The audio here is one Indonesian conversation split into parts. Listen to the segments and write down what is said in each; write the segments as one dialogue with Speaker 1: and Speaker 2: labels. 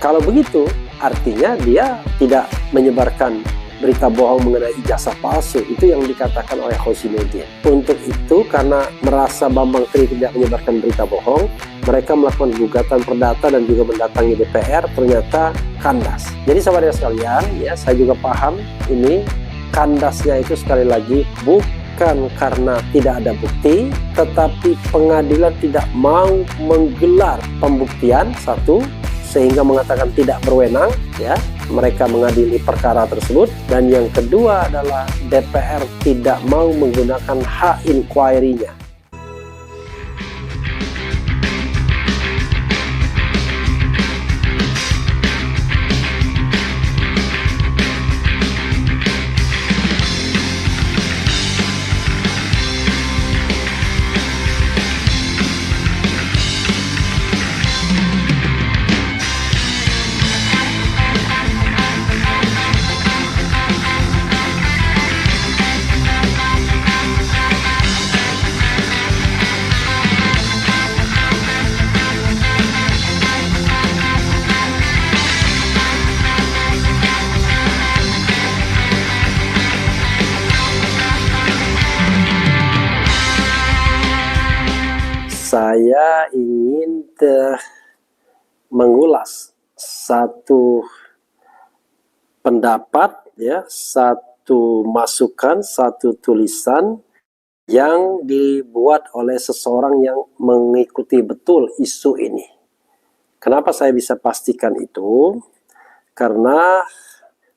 Speaker 1: Kalau begitu, artinya dia tidak menyebarkan berita bohong mengenai ijazah palsu. Itu yang dikatakan oleh Husainuddin. Untuk itu, karena merasa Bambang Tri tidak menyebarkan berita bohong, mereka melakukan gugatan perdata dan juga mendatangi DPR, ternyata kandas. Jadi sahabat sekalian, ya, saya juga paham ini kandasnya itu sekali lagi bukan karena tidak ada bukti, tetapi pengadilan tidak mau menggelar pembuktian, satu, sehingga mengatakan tidak berwenang, ya, mereka mengadili perkara tersebut. Dan yang kedua adalah DPR tidak mau menggunakan hak inquiry-nya. Saya ingin mengulas satu pendapat, ya, satu masukan, satu tulisan yang dibuat oleh seseorang yang mengikuti betul isu ini. Kenapa saya bisa pastikan itu? Karena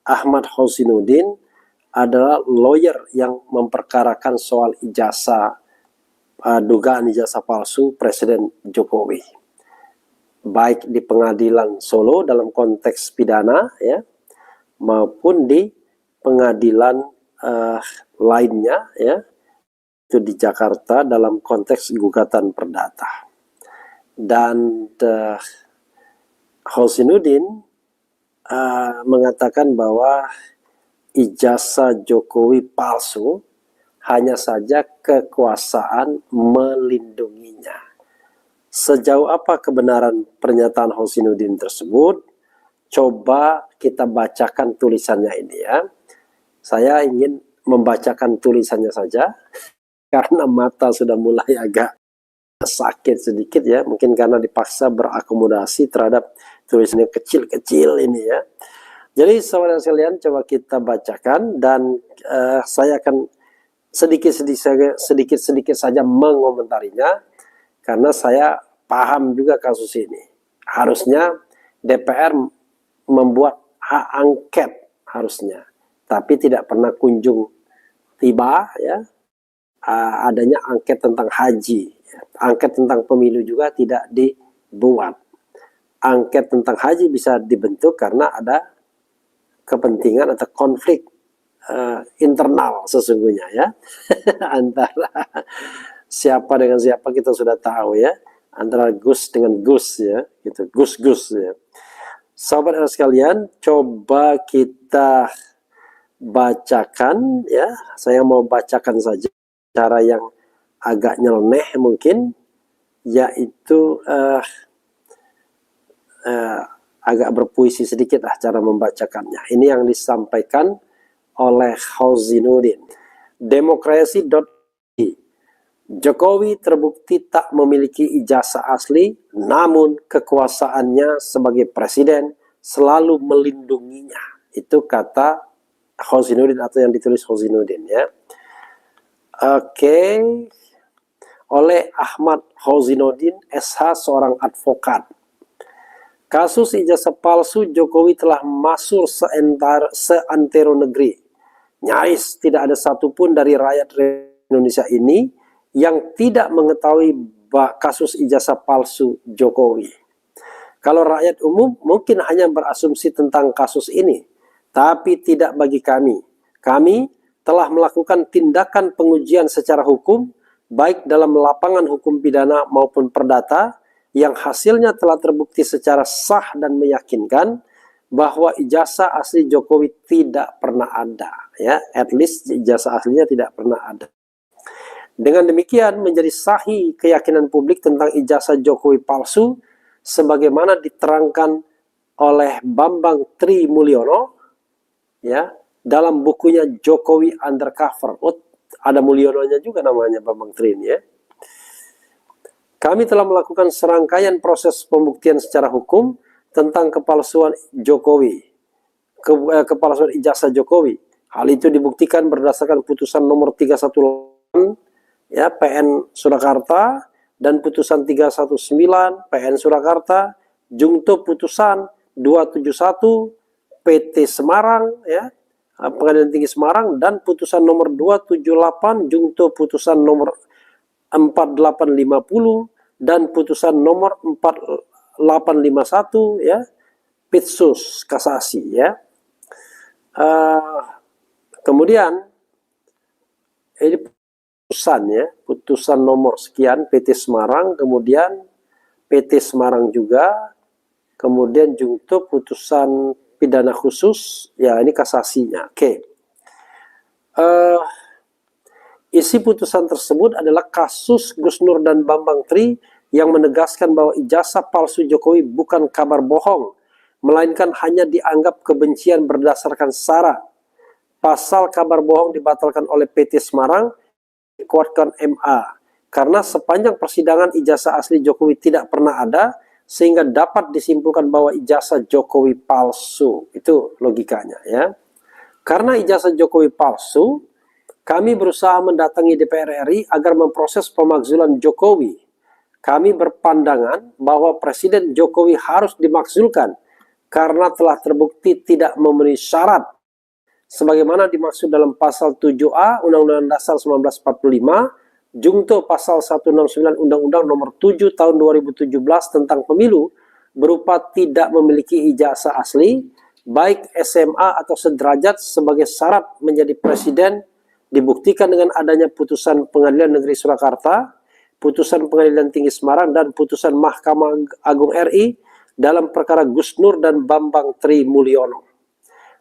Speaker 1: Ahmad Husainuddin adalah lawyer yang memperkarakan soal ijazah, dugaan ijazah palsu Presiden Jokowi, baik di pengadilan Solo dalam konteks pidana, ya, maupun di pengadilan lainnya, ya, itu di Jakarta dalam konteks gugatan perdata. Dan Husainuddin mengatakan bahwa ijazah Jokowi palsu, hanya saja kekuasaan melindunginya. Sejauh apa kebenaran pernyataan Husainuddin tersebut? Coba kita bacakan tulisannya ini, ya. Saya ingin membacakan tulisannya saja karena mata sudah mulai agak sakit sedikit, ya. Mungkin karena dipaksa berakomodasi terhadap tulisannya kecil-kecil ini, ya. Jadi saudara sekalian, coba kita bacakan dan saya akan sedikit-sedikit saja mengomentarinya, karena saya paham juga kasus ini. Harusnya DPR membuat hak angket harusnya, tapi tidak pernah kunjung tiba, ya. Adanya angket tentang haji, ya. Angket tentang pemilu juga tidak dibuat. Angket tentang haji bisa dibentuk karena ada kepentingan atau konflik internal sesungguhnya, ya. Antara siapa dengan siapa kita sudah tahu, ya, antara Gus dengan Gus, ya, gitu, Gus-Gus, ya. Sahabat sekalian, coba kita bacakan, ya. Saya mau bacakan saja cara yang agak nyeleneh mungkin, yaitu agak berpuisi sedikit lah cara membacakannya. Ini yang disampaikan oleh Husainuddin. Demokrasi.id. Jokowi terbukti tak memiliki ijazah asli, namun kekuasaannya sebagai presiden selalu melindunginya. Itu kata Husainuddin atau yang ditulis Husainuddin, ya. Oke. Oleh Ahmad Husainuddin SH, seorang advokat. Kasus ijazah palsu Jokowi telah masuk seantero negeri. Nyaris tidak ada satupun dari rakyat Indonesia ini yang tidak mengetahui kasus ijazah palsu Jokowi. Kalau rakyat umum mungkin hanya berasumsi tentang kasus ini, tapi tidak bagi kami. Kami telah melakukan tindakan pengujian secara hukum, baik dalam lapangan hukum pidana maupun perdata, yang hasilnya telah terbukti secara sah dan meyakinkan bahwa ijazah asli Jokowi tidak pernah ada, ya, at least ijazah aslinya tidak pernah ada. Dengan demikian menjadi sahih keyakinan publik tentang ijazah Jokowi palsu sebagaimana diterangkan oleh Bambang Tri Mulyono, ya, dalam bukunya Jokowi Undercover. Oh, ada Mulyononya juga namanya Bambang Tri ini, ya. Kami telah melakukan serangkaian proses pembuktian secara hukum tentang kepalsuan Jokowi, kepalsuan ijazah Jokowi. Hal itu dibuktikan berdasarkan putusan nomor 318 ya PN Surakarta dan putusan 319 PN Surakarta, jungto putusan 271 PT Semarang ya, Pengadilan Tinggi Semarang, dan putusan nomor 278 jungto putusan nomor 4850 dan putusan nomor 4851 ya Pitsus kasasi ya. Kemudian ini putusan ya, putusan nomor sekian PT Semarang, kemudian PT Semarang juga, kemudian jungto putusan pidana khusus ya, ini kasasinya. Oke. Isi putusan tersebut adalah kasus Gus Nur dan Bambang Tri yang menegaskan bahwa ijazah palsu Jokowi bukan kabar bohong, melainkan hanya dianggap kebencian berdasarkan sara. Pasal kabar bohong dibatalkan oleh PT Semarang, dikuatkan MA, karena sepanjang persidangan ijazah asli Jokowi tidak pernah ada, sehingga dapat disimpulkan bahwa ijazah Jokowi palsu. Itu logikanya ya. Karena ijazah Jokowi palsu, kami berusaha mendatangi DPR RI agar memproses pemakzulan Jokowi. Kami berpandangan bahwa Presiden Jokowi harus dimakzulkan karena telah terbukti tidak memenuhi syarat sebagaimana dimaksud dalam pasal 7A Undang-Undang Dasar 1945, jungto pasal 169 Undang-Undang Nomor 7 Tahun 2017 tentang Pemilu, berupa tidak memiliki ijazah asli, baik SMA atau sederajat sebagai syarat menjadi presiden, dibuktikan dengan adanya putusan Pengadilan Negeri Surakarta, putusan Pengadilan Tinggi Semarang, dan putusan Mahkamah Agung RI dalam perkara Gus Nur dan Bambang Tri Mulyono.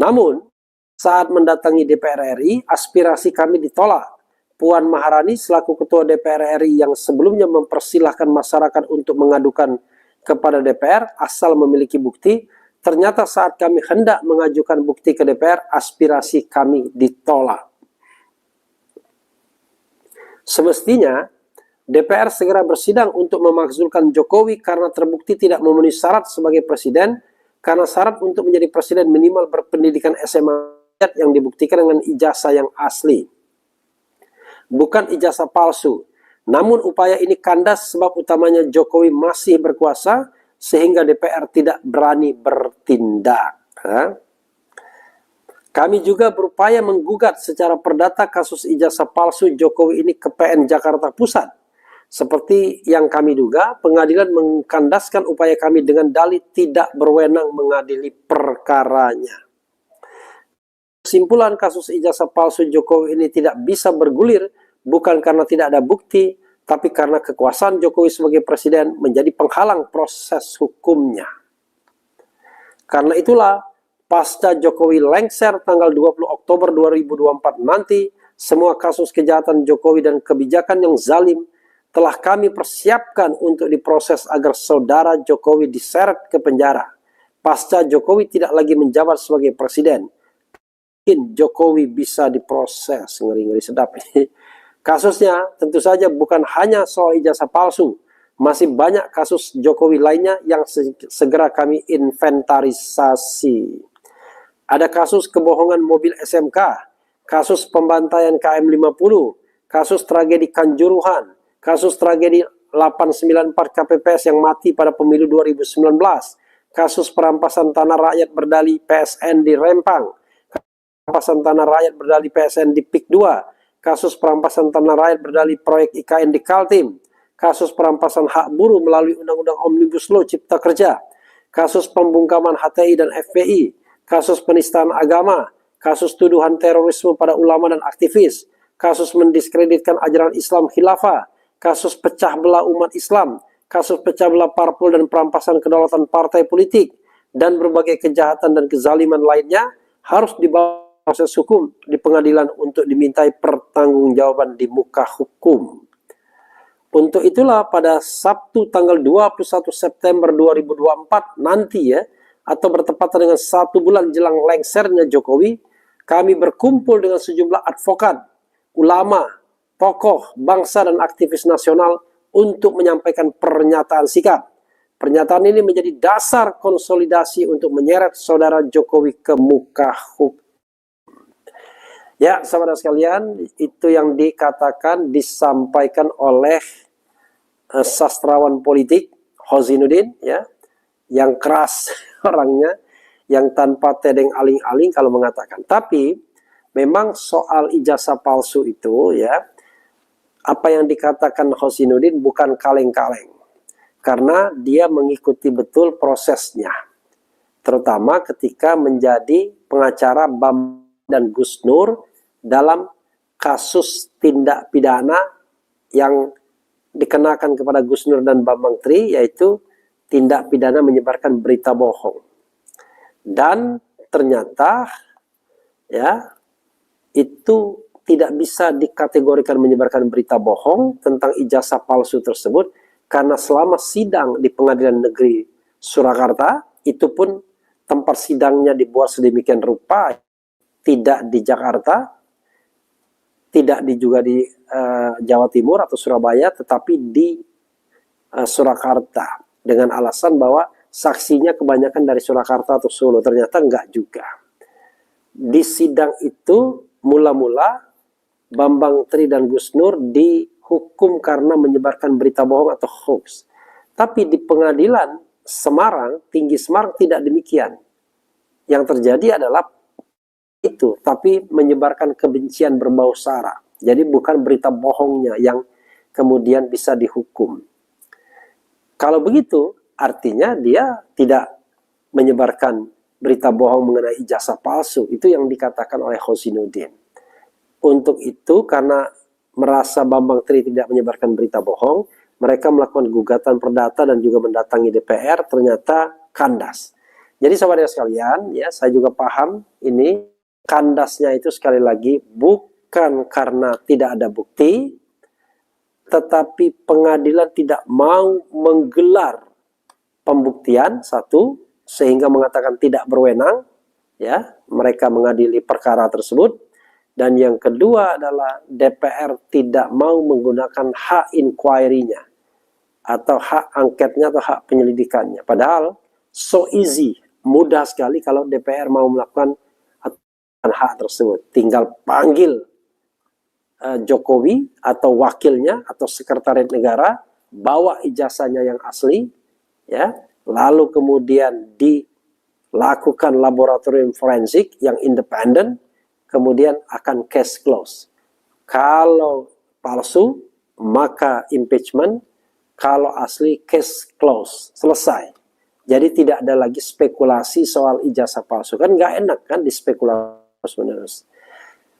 Speaker 1: Namun, saat mendatangi DPR RI, aspirasi kami ditolak. Puan Maharani selaku Ketua DPR RI yang sebelumnya mempersilahkan masyarakat untuk mengadukan kepada DPR asal memiliki bukti, ternyata saat kami hendak mengajukan bukti ke DPR, aspirasi kami ditolak. Semestinya DPR segera bersidang untuk memakzulkan Jokowi karena terbukti tidak memenuhi syarat sebagai presiden, karena syarat untuk menjadi presiden minimal berpendidikan SMA yang dibuktikan dengan ijazah yang asli, bukan ijazah palsu. Namun upaya ini kandas sebab utamanya Jokowi masih berkuasa sehingga DPR tidak berani bertindak. Kami juga berupaya menggugat secara perdata kasus ijazah palsu Jokowi ini ke PN Jakarta Pusat. Seperti yang kami duga, pengadilan mengkandaskan upaya kami dengan dalih tidak berwenang mengadili perkaranya. Kesimpulan kasus ijazah palsu Jokowi ini tidak bisa bergulir bukan karena tidak ada bukti, tapi karena kekuasaan Jokowi sebagai presiden menjadi penghalang proses hukumnya. Karena itulah, pasca Jokowi lengser tanggal 20 Oktober 2024 nanti, semua kasus kejahatan Jokowi dan kebijakan yang zalim telah kami persiapkan untuk diproses agar saudara Jokowi diseret ke penjara. Pasca Jokowi tidak lagi menjabat sebagai presiden, mungkin Jokowi bisa diproses. Ngeri-ngeri sedap ini. Kasusnya tentu saja bukan hanya soal ijazah palsu, masih banyak kasus Jokowi lainnya yang segera kami inventarisasi. Ada kasus kebohongan mobil SMK, kasus pembantaian KM50, kasus tragedi Kanjuruhan, kasus tragedi 894 KPPS yang mati pada pemilu 2019, kasus perampasan tanah rakyat berdalih PSN di Rempang, perampasan tanah rakyat berdalih PSN di PIK 2, kasus perampasan tanah rakyat berdalih proyek IKN di Kaltim, kasus perampasan hak buruh melalui Undang-Undang Omnibus Law Cipta Kerja, kasus pembungkaman HTI dan FPI, kasus penistaan agama, kasus tuduhan terorisme pada ulama dan aktivis, kasus mendiskreditkan ajaran Islam khilafah, kasus pecah belah umat Islam, kasus pecah belah parpol dan perampasan kedaulatan partai politik, dan berbagai kejahatan dan kezaliman lainnya harus dibawa proses hukum di pengadilan untuk dimintai pertanggungjawaban di muka hukum. Untuk itulah pada Sabtu tanggal 21 September 2024 nanti ya, atau bertepatan dengan 1 bulan jelang lengsernya Jokowi, kami berkumpul dengan sejumlah advokat, ulama, tokoh, bangsa, dan aktivis nasional untuk menyampaikan pernyataan sikap. Pernyataan ini menjadi dasar konsolidasi untuk menyeret saudara Jokowi ke muka hukum. Ya, saudara sekalian, itu yang disampaikan oleh sastrawan politik Hozinuddin, ya, yang keras orangnya, yang tanpa tedeng aling-aling kalau mengatakan. Tapi memang soal ijazah palsu itu, ya, apa yang dikatakan Hozinuddin bukan kaleng-kaleng, karena dia mengikuti betul prosesnya, terutama ketika menjadi pengacara Bambang dan Gus Nur dalam kasus tindak pidana yang dikenakan kepada Gus Nur dan Bambang Tri, yaitu tindak pidana menyebarkan berita bohong. Dan ternyata, ya, itu tidak bisa dikategorikan menyebarkan berita bohong tentang ijazah palsu tersebut, karena selama sidang di Pengadilan Negeri Surakarta, itu pun tempat sidangnya dibuat sedemikian rupa, tidak di Jakarta, tidak juga di Jawa Timur atau Surabaya, tetapi di Surakarta, dengan alasan bahwa saksinya kebanyakan dari Surakarta atau Solo. Ternyata enggak juga. Di sidang itu mula-mula Bambang Tri dan Gus Nur dihukum karena menyebarkan berita bohong atau hoax. Tapi di pengadilan Semarang, Tinggi Semarang, tidak demikian. Yang terjadi adalah itu, tapi menyebarkan kebencian berbau sara. Jadi bukan berita bohongnya yang kemudian bisa dihukum. Kalau begitu, artinya dia tidak menyebarkan berita bohong mengenai ijazah palsu. Itu yang dikatakan oleh Hozinuddin. Untuk itu, karena merasa Bambang Tri tidak menyebarkan berita bohong, mereka melakukan gugatan perdata dan juga mendatangi DPR, ternyata kandas. Jadi saudara sekalian, ya, saya juga paham ini. Kandasnya itu sekali lagi bukan karena tidak ada bukti, tetapi pengadilan tidak mau menggelar pembuktian, satu, sehingga mengatakan tidak berwenang, ya, mereka mengadili perkara tersebut. Dan yang kedua adalah DPR tidak mau menggunakan hak inquiry-nya atau hak angketnya atau hak penyelidikannya. Padahal so easy, mudah sekali kalau DPR mau melakukan hak tersebut. Tinggal panggil Jokowi atau wakilnya atau sekretariat negara, bawa ijazahnya yang asli, ya, lalu kemudian dilakukan laboratorium forensik yang independen, kemudian akan case close. Kalau palsu, maka impeachment. Kalau asli, case close, selesai. Jadi tidak ada lagi spekulasi soal ijazah palsu. Kan nggak enak kan dispekulasi terus-menerus.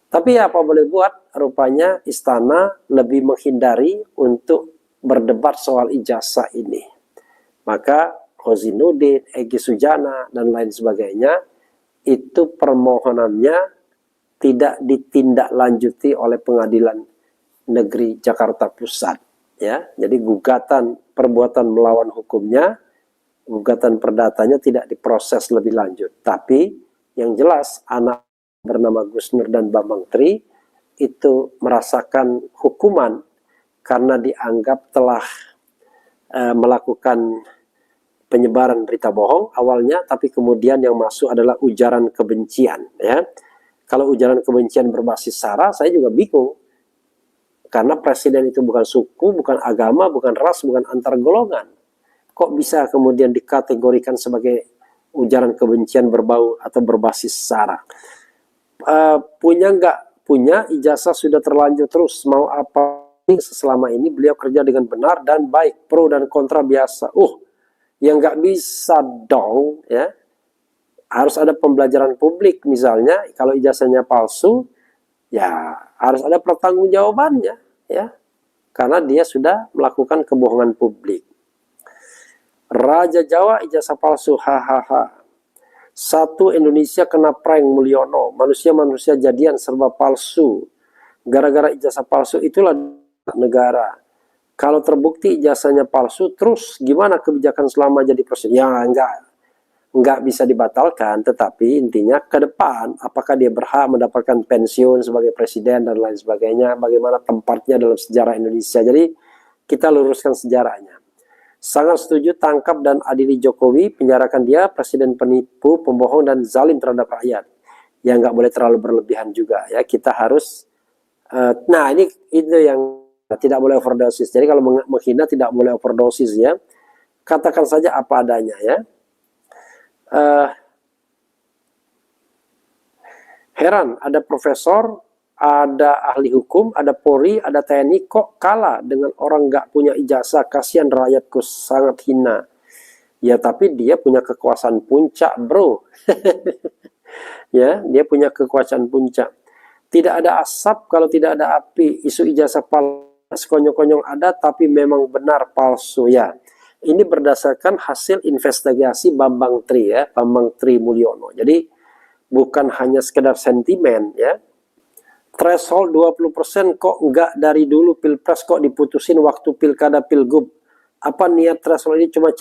Speaker 1: Tapi apa boleh buat, rupanya istana lebih menghindari untuk berdebat soal ijazah ini. Maka Hozinuddin, Egy Sujana, dan lain sebagainya, itu permohonannya tidak ditindaklanjuti oleh Pengadilan Negeri Jakarta Pusat. Ya, jadi gugatan perbuatan melawan hukumnya, gugatan perdatanya tidak diproses lebih lanjut. Tapi yang jelas anak bernama Gus Nur dan Bambang Tri itu merasakan hukuman karena dianggap telah melakukan penyebaran berita bohong awalnya, tapi kemudian yang masuk adalah ujaran kebencian. Ya, kalau ujaran kebencian berbasis sara, saya juga bingung, karena presiden itu bukan suku, bukan agama, bukan ras, bukan antar golongan. Kok bisa kemudian dikategorikan sebagai ujaran kebencian berbau atau berbasis sara? Punya nggak punya ijazah sudah terlanjur terus, mau apa selama ini beliau kerja dengan benar dan baik, pro dan kontra biasa. Yang nggak bisa dong, ya, harus ada pembelajaran publik. Misalnya kalau ijazahnya palsu, ya harus ada pertanggungjawabannya, ya, karena dia sudah melakukan kebohongan publik. Raja Jawa ijazah palsu, hahaha. Satu Indonesia kena prank Mulyono, manusia-manusia jadian serba palsu. Gara-gara ijazah palsu itulah negara. Kalau terbukti ijazahnya palsu, terus gimana kebijakan selama jadi presiden? Ya enggak. nggak bisa dibatalkan, tetapi intinya ke depan apakah dia berhak mendapatkan pensiun sebagai presiden dan lain sebagainya, bagaimana tempatnya dalam sejarah Indonesia. Jadi kita luruskan sejarahnya. Sangat setuju tangkap dan adili Jokowi, penjarakan dia, presiden penipu, pembohong dan zalim terhadap rakyat. Ya nggak boleh terlalu berlebihan juga ya. Kita harus nah ini itu yang tidak boleh overdosis. Jadi kalau menghina tidak boleh overdosis ya. Katakan saja apa adanya ya. Heran ada profesor, ada ahli hukum, ada Polri, ada TNI kok kalah dengan orang nggak punya ijazah. Kasihan rakyatku, sangat hina. Ya tapi dia punya kekuasaan puncak bro. Ya, dia punya kekuasaan puncak. Tidak ada asap kalau tidak ada api. Isu ijazah palsu sekonyong-konyong ada, tapi memang benar palsu ya. Ini berdasarkan hasil investigasi Bambang Tri ya, Bambang Tri Mulyono. Jadi bukan hanya sekedar sentimen ya. Threshold 20% kok enggak dari dulu pilpres kok diputusin waktu pilkada pilgub. Apa niat threshold ini cuma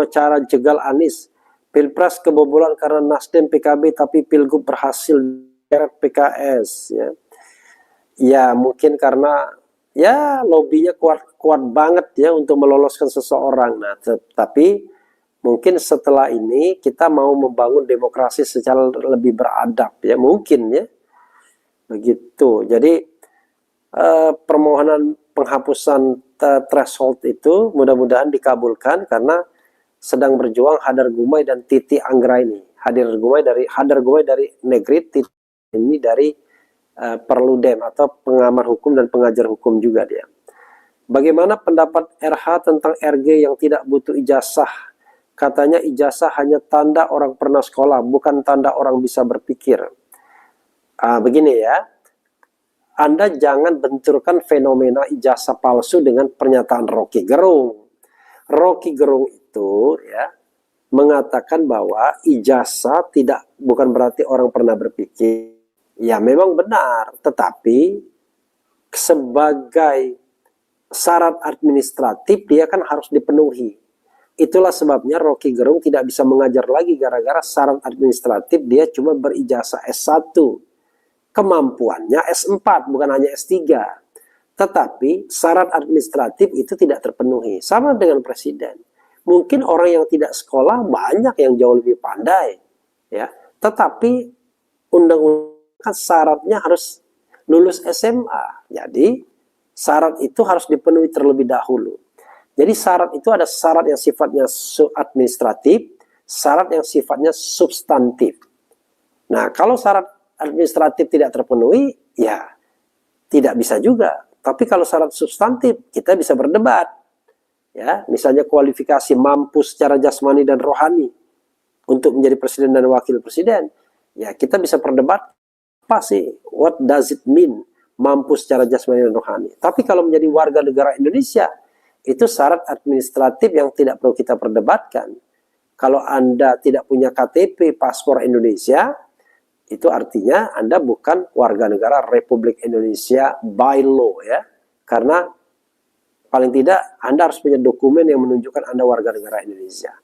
Speaker 1: cara jegal Anies? Pilpres kebobolan karena Nasdem PKB tapi pilgub berhasil PKS ya. Ya mungkin karena ya lobbynya kuat banget ya untuk meloloskan seseorang. Nah, tapi mungkin setelah ini kita mau membangun demokrasi secara lebih beradab ya, mungkin ya. Begitu. Jadi permohonan penghapusan threshold itu mudah-mudahan dikabulkan karena sedang berjuang Hadar Gumai dan Titi Anggraini. Hadar Gumai dari Negeri, Titi ini dari Perludem atau pengamat hukum dan pengajar hukum juga dia. Bagaimana pendapat RH tentang RG yang tidak butuh ijazah? Katanya ijazah hanya tanda orang pernah sekolah, bukan tanda orang bisa berpikir. Begini ya, Anda jangan benturkan fenomena ijazah palsu dengan pernyataan Rocky Gerung. Rocky Gerung itu ya mengatakan bahwa ijazah bukan berarti orang pernah berpikir. Ya memang benar, tetapi sebagai syarat administratif dia kan harus dipenuhi. Itulah sebabnya Rocky Gerung tidak bisa mengajar lagi gara-gara syarat administratif dia cuma berijazah S1. Kemampuannya S4 bukan hanya S3. Tetapi syarat administratif itu tidak terpenuhi. Sama dengan presiden. Mungkin orang yang tidak sekolah banyak yang jauh lebih pandai. Ya. Tetapi undang-undang syaratnya harus lulus SMA. Jadi syarat itu harus dipenuhi terlebih dahulu. Jadi syarat itu ada syarat yang sifatnya administratif, syarat yang sifatnya substantif. Nah, kalau syarat administratif tidak terpenuhi, ya tidak bisa juga. Tapi kalau syarat substantif, kita bisa berdebat. Ya, misalnya kualifikasi mampu secara jasmani dan rohani untuk menjadi presiden dan wakil presiden. Ya, kita bisa berdebat apa sih? What does it mean? Mampu secara jasmani dan rohani. Tapi kalau menjadi warga negara Indonesia, itu syarat administratif yang tidak perlu kita perdebatkan. Kalau Anda tidak punya KTP, paspor Indonesia, itu artinya Anda bukan warga negara Republik Indonesia by law ya. Karena paling tidak Anda harus punya dokumen yang menunjukkan Anda warga negara Indonesia.